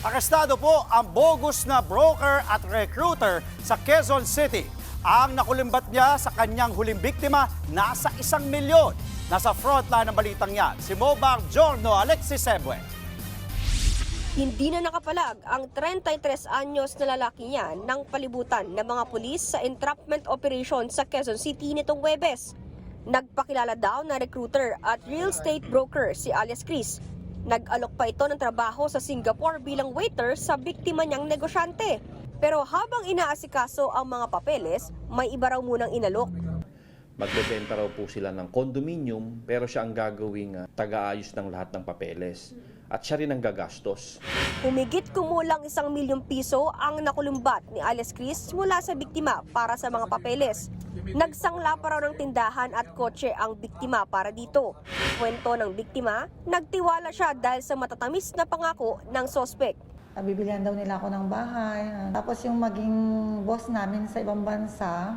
Arestado po ang bogus na broker at recruiter sa Quezon City. Ang nakulimbat niya sa kanyang huling biktima, nasa 1 milyon. Nasa frontline ng balitang yan, si Mobang Giorno Alexis Ebue. Hindi na nakapalag ang 33 anyos na lalaki niyan ng palibutan ng mga pulis sa entrapment operation sa Quezon City nitong Huwebes. Nagpakilala daw na recruiter at real estate broker si alias Chris. Nag-alok pa ito ng trabaho sa Singapore bilang waiter sa biktima niyang negosyante. Pero habang inaasikaso ang mga papeles, may iba raw munang inalok. Magbebenta raw po sila ng condominium pero siya ang gagawing taga-ayos ng lahat ng papeles. At siya rin ang gagastos. Humigit kumulang 1 milyong piso ang nakulumbat ni alias Chris mula sa biktima para sa mga papeles. Nagsangla pa raw ng tindahan at kotse ang biktima para dito. Kwento ng biktima, nagtiwala siya dahil sa matatamis na pangako ng sospek. Bibilihan daw nila ako ng bahay. Tapos yung maging boss namin sa ibang bansa,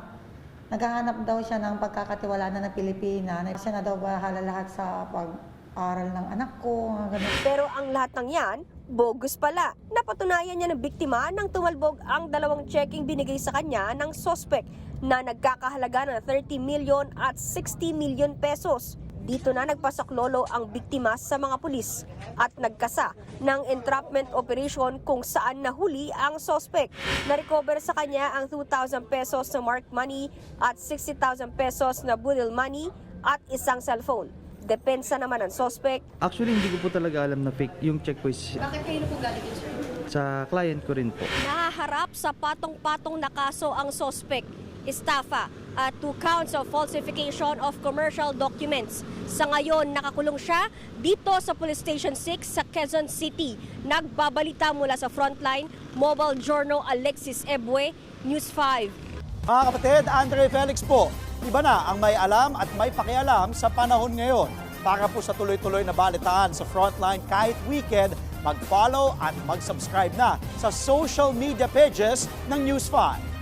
naghahanap daw siya ng pagkakatiwalaan ng Pilipina. Siya na daw bahala lahat sa pag-aral ng anak ko. Ganun. Pero ang lahat ng yan, bogus pala. Napatunayan niya ng biktima nang tumalbog ang 2 checking binigay sa kanya ng sospek na nagkakahalaga ng 30 milyon at 60 milyon pesos. Dito na nagpasaklolo ang biktima sa mga pulis at nagkasa ng entrapment operation kung saan nahuli ang sospek. Na-recover sa kanya ang 2,000 pesos na marked money at 60,000 pesos na budil money at isang cellphone. Depensa naman ng sospek. Actually, hindi ko po talaga alam na fake yung check po. Bakit kayo na po galing yun, sir? Sa client ko rin po. Nahaharap sa patong-patong na kaso ang sospek. Estafa at 2 counts of falsification of commercial documents. Sa ngayon, nakakulong siya dito sa Police Station 6 sa Quezon City. Nagbabalita mula sa frontline, Mobile Journal Alexis Ebue, News 5. Mga kapatid, Andre Felix po. Iba na ang may alam at may pakialam sa panahon ngayon. Para po sa tuloy-tuloy na balitaan sa frontline kahit weekend, mag-follow at mag-subscribe na sa social media pages ng News 5.